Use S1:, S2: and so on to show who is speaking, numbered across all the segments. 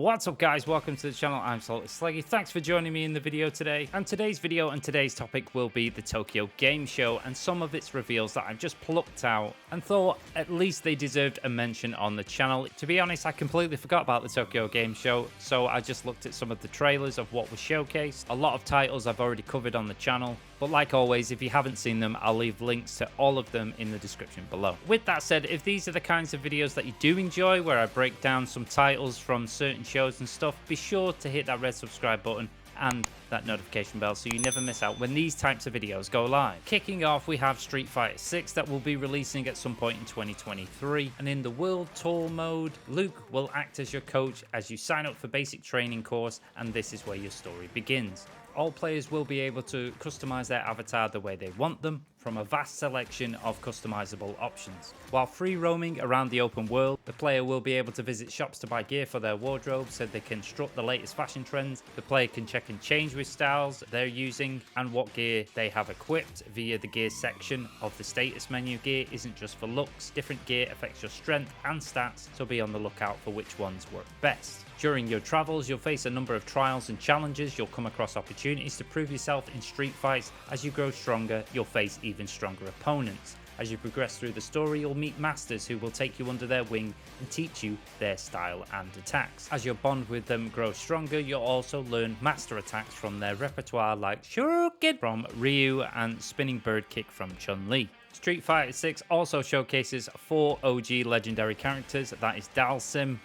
S1: What's up guys, welcome to the channel. I'm Salty Sleggy. Thanks for joining me in the video today. And today's video and today's topic will be the Tokyo Game Show and some of its reveals that I've just plucked out and thought at least they deserved a mention on the channel. To be honest, I completely forgot about the Tokyo Game Show, so I just looked at some of the trailers of what was showcased. A lot of titles I've already covered on the channel, but like always, if you haven't seen them, I'll leave links to all of them in the description below. With that said, if these are the kinds of videos that you do enjoy, where I break down some titles from certain shows and stuff, be sure to hit that red subscribe button and that notification bell so you never miss out when these types of videos go live. Kicking off, we have Street Fighter 6 that will be releasing at some point in 2023, and in the World Tour mode, Luke will act as your coach as you sign up for basic training course, and this is where your story begins. All players will be able to customize their avatar the way they want them from a vast selection of customizable options. While free roaming around the open world, the player will be able to visit shops to buy gear for their wardrobe so they can strut the latest fashion trends. The player can check and change with styles they're using and what gear they have equipped via the gear section of the status menu. Gear isn't just for looks, different gear affects your strength and stats, so be on the lookout for which ones work best. During your travels, you'll face a number of trials and challenges. You'll come across opportunities to prove yourself in street fights. As you grow stronger, you'll face even stronger opponents. As you progress through the story, you'll meet masters who will take you under their wing and teach you their style and attacks. As your bond with them grows stronger, you'll also learn master attacks from their repertoire like Shuriken from Ryu and Spinning Bird Kick from Chun-Li. Street Fighter 6 also showcases 4 OG legendary characters, that is Dalsim,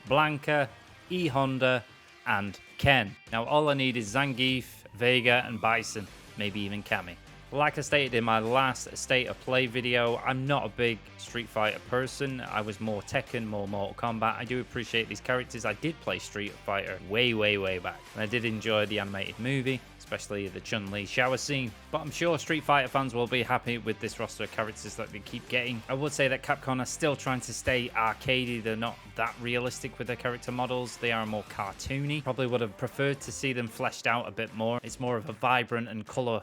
S1: Blanca, E-Honda, and Ken. Now all I need is Zangief, Vega, and Bison, maybe even Cammy. Like I stated in my last State of Play video, I'm not a big Street Fighter person. I was more Tekken, more Mortal Kombat. I do appreciate these characters. I did play Street Fighter way back, and I did enjoy the animated movie, especially the Chun-Li shower scene. But I'm sure Street Fighter fans will be happy with this roster of characters that they keep getting. I would say that Capcom are still trying to stay arcadey. They're not that realistic with their character models. They are more cartoony. Probably would have preferred to see them fleshed out a bit more. It's more of a vibrant and color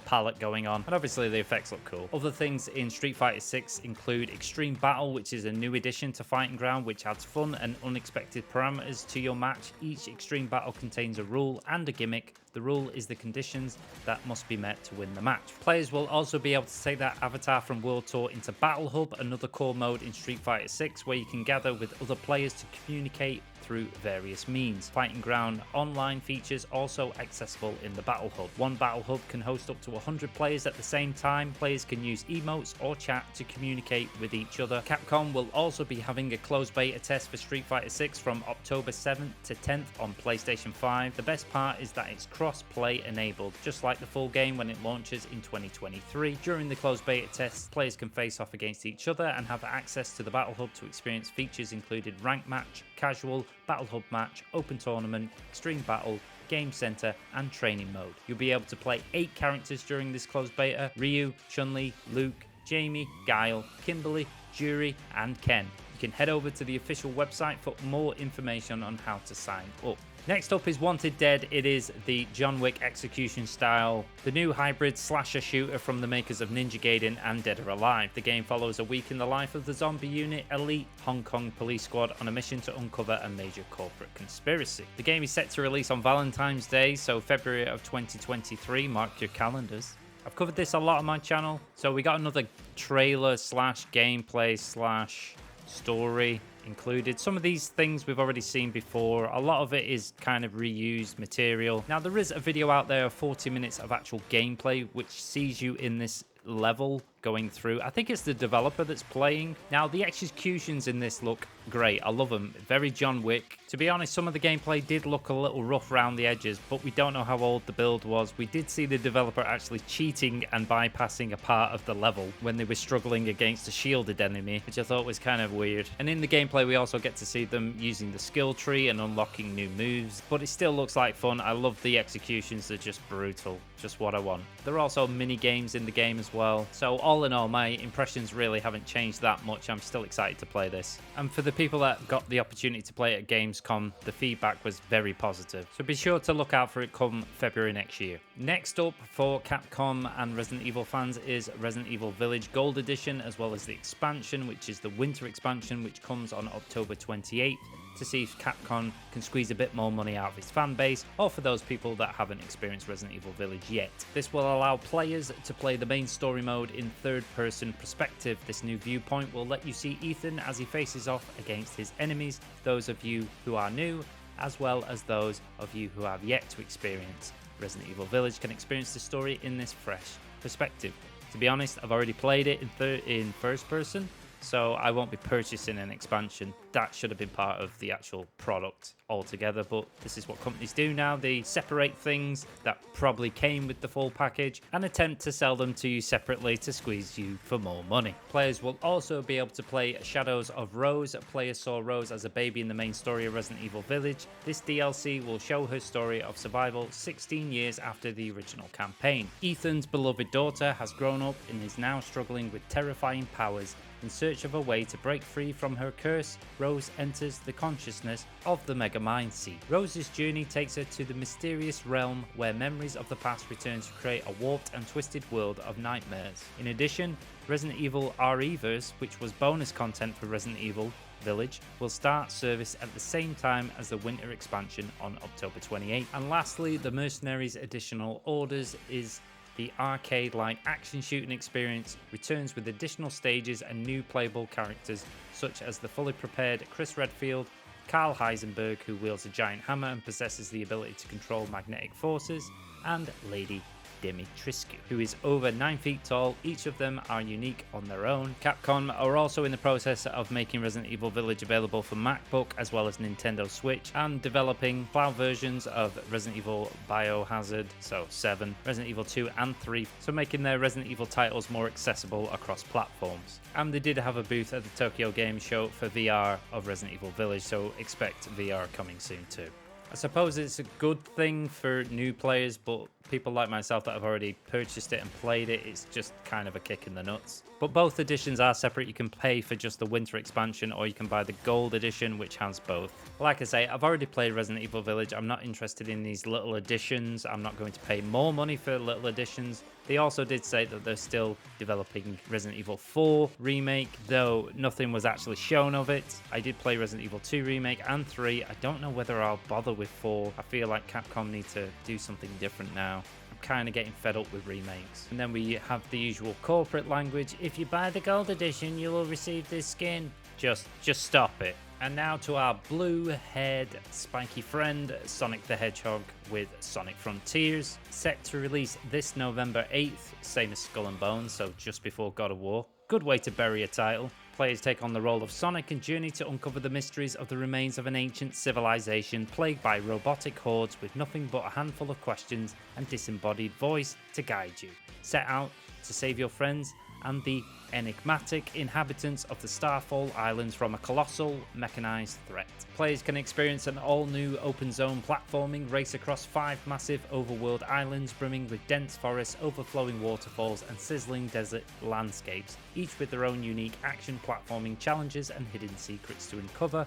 S1: palette going on, and obviously the effects look cool. Other things in Street Fighter 6 include Extreme Battle, which is a new addition to Fighting Ground, which adds fun and unexpected parameters to your match. Each Extreme Battle contains a rule and a gimmick. The rule is the conditions that must be met to win the match. Players will also be able to take that avatar from World Tour into Battle Hub, another core mode in Street Fighter 6 where you can gather with other players to communicate through various means. Fighting Ground online features also accessible in the Battle Hub. One Battle Hub can host up to 100 players at the same time. Players can use emotes or chat to communicate with each other. Capcom will also be having a closed beta test for Street Fighter 6 from October 7th to 10th on PlayStation 5. The best part is that it's cross-play enabled, just like the full game when it launches in 2023. During the closed beta test, players can face off against each other and have access to the Battle Hub to experience features including Rank Match, Casual, Battle Hub Match, Open Tournament, Extreme Battle, Game Center, and Training Mode. You'll be able to play 8 characters during this closed beta: Ryu, Chun-Li, Luke, Jamie, Guile, Kimberly, Juri, and Ken. You can head over to the official website for more information on how to sign up. Next up is Wanted Dead. It is the John Wick execution style, the new hybrid slasher shooter from the makers of Ninja Gaiden and Dead or Alive. The game follows a week in the life of the zombie unit elite Hong Kong police squad on a mission to uncover a major corporate conspiracy. The game is set to release on Valentine's Day, so February of 2023, mark your calendars. I've covered this a lot on my channel, so we got another trailer slash gameplay slash story included. Some of these things we've already seen before. A lot of it is kind of reused material. Now there is a video out there of 40 minutes of actual gameplay which sees you in this level going through. I think it's the developer that's playing. Now the executions in this look great. I love them. Very John Wick. To be honest, some of the gameplay did look a little rough around the edges, but we don't know how old the build was. We did see the developer actually cheating and bypassing a part of the level when they were struggling against a shielded enemy, which I thought was kind of weird. And in the gameplay we also get to see them using the skill tree and unlocking new moves, but it still looks like fun. I love the executions. They're just brutal. Just what I want. There are also mini games in the game as well. So all in all, my impressions really haven't changed that much. I'm still excited to play this. And for the people that got the opportunity to play it at Gamescom, the feedback was very positive. So be sure to look out for it come February next year. Next up for Capcom and Resident Evil fans is Resident Evil Village Gold Edition, as well as the expansion, which is the winter expansion, which comes on October 28th. to see if Capcom can squeeze a bit more money out of its fan base, or for those people that haven't experienced Resident Evil Village yet. This will allow players to play the main story mode in third-person perspective. This new viewpoint will let you see Ethan as he faces off against his enemies, those of you who are new, as well as those of you who have yet to experience Resident Evil Village can experience the story in this fresh perspective. To be honest, I've already played it in first person, so I won't be purchasing an expansion. That should have been part of the actual product altogether, but this is what companies do now. They separate things that probably came with the full package and attempt to sell them to you separately to squeeze you for more money. Players will also be able to play Shadows of Rose. Players saw Rose as a baby in the main story of Resident Evil Village. This DLC will show her story of survival 16 years after the original campaign. Ethan's beloved daughter has grown up and is now struggling with terrifying powers. In search of a way to break free from her curse, Rose enters the consciousness of the Megamind Seed. Rose's journey takes her to the mysterious realm where memories of the past return to create a warped and twisted world of nightmares. In addition, Resident Evil RE-verse, which was bonus content for Resident Evil Village, will start service at the same time as the winter expansion on October 28th. And lastly, the Mercenaries additional orders is the arcade-like action shooting experience returns with additional stages and new playable characters such as the fully prepared Chris Redfield, Karl Heisenberg, who wields a giant hammer and possesses the ability to control magnetic forces, and Lady Dimitrescu, who is over 9 feet tall. Each of them are unique on their own. Capcom are also in the process of making Resident Evil Village available for MacBook as well as Nintendo Switch, and developing cloud versions of Resident Evil Biohazard, so 7, Resident Evil 2 and 3, so making their Resident Evil titles more accessible across platforms. And they did have a booth at the Tokyo Game Show for VR of Resident Evil Village, so expect VR coming soon too. I suppose it's a good thing for new players, but people like myself that have already purchased it and played it, it's just kind of a kick in the nuts. But both editions are separate. You can pay for just the winter expansion, or you can buy the gold edition, which has both. Like I say, I've already played Resident Evil Village. I'm not interested in these little additions. I'm not going to pay more money for little additions. They also did say that they're still developing Resident Evil 4 Remake, though nothing was actually shown of it. I did play Resident Evil 2 Remake and 3. I don't know whether I'll bother with 4. I feel like Capcom need to do something different now. I'm kind of getting fed up with remakes. And then we have the usual corporate language. If you buy the gold edition, you will receive this skin. Just stop it. And now to our blue-haired spiky friend, Sonic the Hedgehog with Sonic Frontiers, set to release this November 8th, same as Skull and Bones, so just before God of War. Good way to bury a title. Players take on the role of Sonic and journey to uncover the mysteries of the remains of an ancient civilization plagued by robotic hordes with nothing but a handful of questions and disembodied voice to guide you. Set out to save your friends and the enigmatic inhabitants of the Starfall Islands from a colossal mechanized threat. Players can experience an all-new open-zone platforming race across 5 massive overworld islands brimming with dense forests, overflowing waterfalls and sizzling desert landscapes, each with their own unique action platforming challenges and hidden secrets to uncover.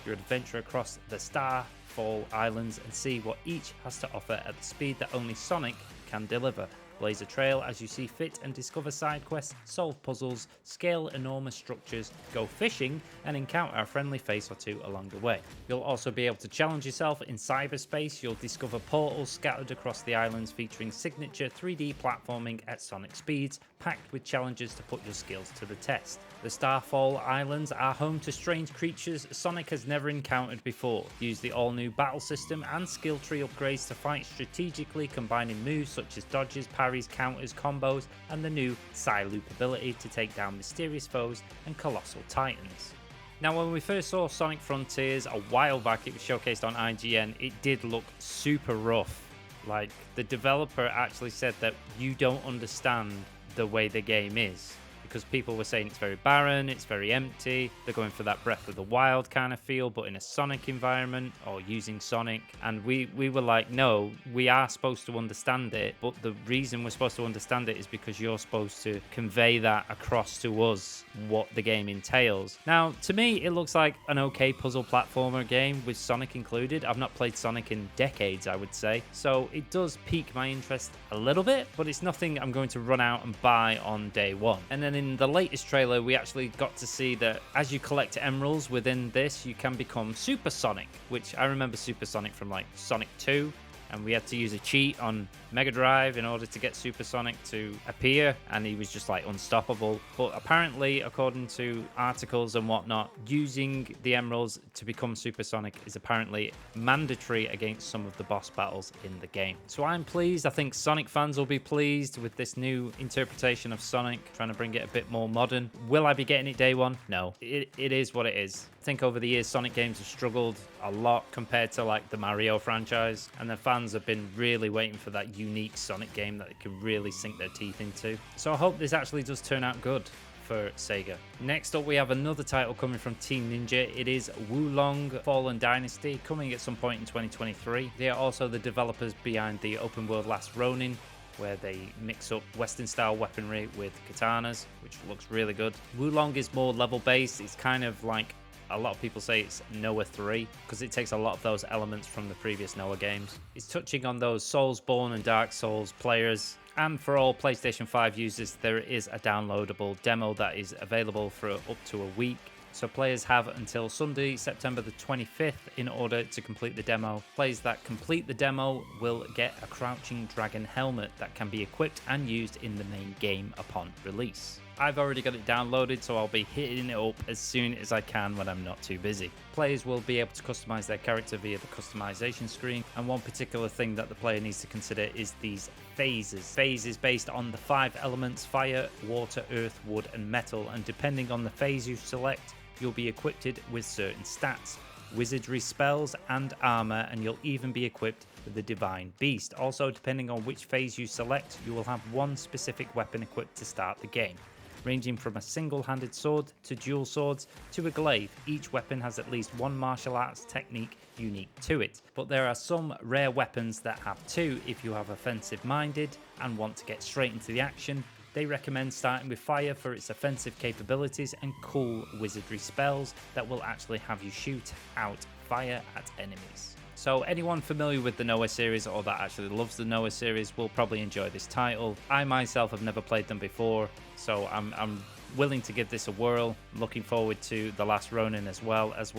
S1: Your adventure across the Starfall Islands and see what each has to offer at the speed that only Sonic can deliver. Blaze a trail as you see fit and discover side quests, solve puzzles, scale enormous structures, go fishing, and encounter a friendly face or two along the way. You'll also be able to challenge yourself in cyberspace. You'll discover portals scattered across the islands featuring signature 3D platforming at Sonic speeds, packed with challenges to put your skills to the test. The Starfall Islands are home to strange creatures Sonic has never encountered before. Use the all-new battle system and skill tree upgrades to fight strategically, combining moves such as dodges, parries, counters, combos, and the new Psy-Loop ability to take down mysterious foes and colossal titans. Now, when we first saw Sonic Frontiers a while back, it was showcased on IGN, it did look super rough. Like, the developer actually said that you don't understand the way the game is, because people were saying it's very barren, it's very empty, they're going for that Breath of the Wild kind of feel, but in a Sonic environment, or using Sonic. And we were like, no, we are supposed to understand it, but the reason we're supposed to understand it is because you're supposed to convey that across to us, what the game entails. Now, to me, it looks like an okay puzzle platformer game with Sonic included. I've not played Sonic in decades, I would say, so it does pique my interest a little bit, but it's nothing I'm going to run out and buy on day one. And then in the latest trailer, we actually got to see that as you collect emeralds within this, you can become Super Sonic, which I remember Super Sonic from like Sonic 2. And we had to use a cheat on Mega Drive in order to get Super Sonic to appear, and he was just like unstoppable. But apparently, according to articles and whatnot, using the emeralds to become Super Sonic is apparently mandatory against some of the boss battles in the game. So I'm pleased. I think Sonic fans will be pleased with this new interpretation of Sonic, trying to bring it a bit more modern. Will I be getting it day one? No. It is what it is. I think over the years, Sonic games have struggled a lot compared to like the Mario franchise, and the fans have been really waiting for that unique Sonic game that they can really sink their teeth into. So I hope this actually does turn out good for Sega. Next up, we have another title coming from Team Ninja. It is Wulong Fallen Dynasty, coming at some point in 2023. They are also the developers behind the open world Last Ronin, where they mix up Western style weaponry with katanas, which looks really good. Wulong is more level based. It's kind of like, a lot of people say it's Noah 3 because it takes a lot of those elements from the previous Noah games. It's touching on those Soulsborne and Dark Souls players. And for all PlayStation 5 users, there is a downloadable demo that is available for up to a week. So players have until Sunday, September the 25th in order to complete the demo. Players that complete the demo will get a Crouching Dragon helmet that can be equipped and used in the main game upon release. I've already got it downloaded, so I'll be hitting it up as soon as I can when I'm not too busy. Players will be able to customize their character via the customization screen, and one particular thing that the player needs to consider is these phases. Phases based on the 5 elements: fire, water, earth, wood, and metal, and depending on the phase you select, you'll be equipped with certain stats, wizardry spells, and armor, and you'll even be equipped with the divine beast. Also, depending on which phase you select, you will have one specific weapon equipped to start the game, ranging from a single-handed sword to dual swords to a glaive. Each weapon has at least one martial arts technique unique to it, but there are some rare weapons that have 2 if you have offensive-minded and want to get straight into the action. They recommend starting with fire for its offensive capabilities and cool wizardry spells that will actually have you shoot out fire at enemies. So anyone familiar with the Noah series or that actually loves the Noah series will probably enjoy this title. I myself have never played them before, so I'm willing to give this a whirl. I'm looking forward to The Last Ronin as well as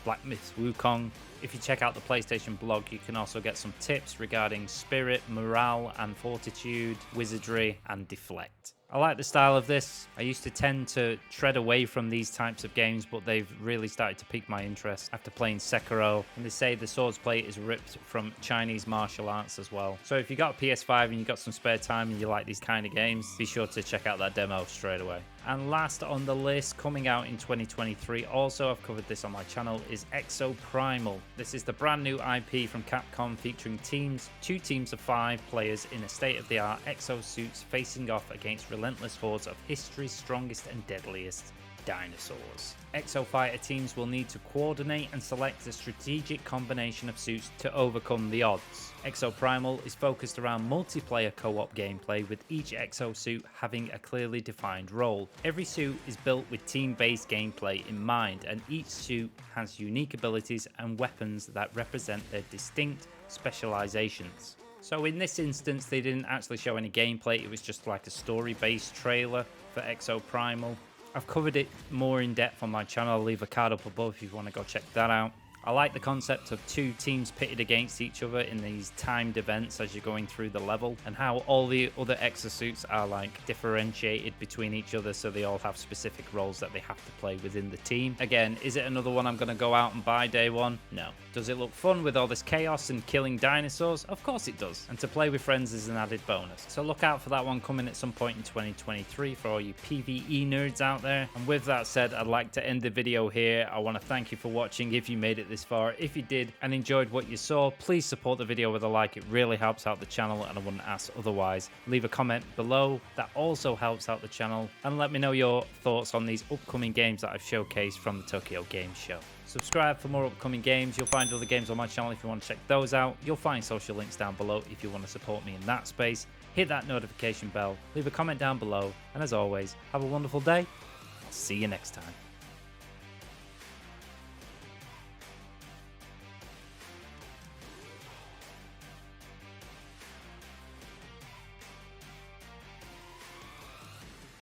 S1: Black Myth's Wukong. If you check out the PlayStation blog, you can also get some tips regarding spirit, morale, and fortitude, wizardry, and deflect. I like the style of this. I used to tend to tread away from these types of games, but they've really started to pique my interest after playing Sekiro. And they say the sword's play is ripped from Chinese martial arts as well. So if you got a PS5 and you got some spare time and you like these kind of games, be sure to check out that demo straight away. And last on the list, coming out in 2023, also I've covered this on my channel, is Exoprimal. This is the brand new IP from Capcom, featuring 2 teams of 5 players in a state-of-the-art exosuits facing off against relentless hordes of history's strongest and deadliest dinosaurs. Exofighter teams will need to coordinate and select a strategic combination of suits to overcome the odds. Exoprimal is focused around multiplayer co-op gameplay, with each exosuit having a clearly defined role. Every suit is built with team-based gameplay in mind, and each suit has unique abilities and weapons that represent their distinct specializations. So in this instance, they didn't actually show any gameplay, it was just like a story-based trailer for Exoprimal. I've covered it more in depth on my channel. I'll leave a card up above if you want to go check that out. I like the concept of 2 teams pitted against each other in these timed events as you're going through the level, and how all the other exosuits are like differentiated between each other, so they all have specific roles that they have to play within the team. Again, is it another one I'm going to go out and buy day one? No. Does it look fun with all this chaos and killing dinosaurs? Of course it does. And to play with friends is an added bonus. So look out for that one coming at some point in 2023 for all you PvE nerds out there. And with that said, I'd like to end the video here. I want to thank you for watching if you made it this far. If you did and enjoyed what you saw, please support the video with a like. It really helps out the channel and I wouldn't ask otherwise. Leave a comment below, that also helps out the channel, and let me know your thoughts on these upcoming games that I've showcased from the Tokyo Game Show. Subscribe for more upcoming games. You'll find other games on my channel if you want to check those out. You'll find social links down below if you want to support me in that space. Hit that notification bell, leave a comment down below, and as always, have a wonderful day. I'll see you next time.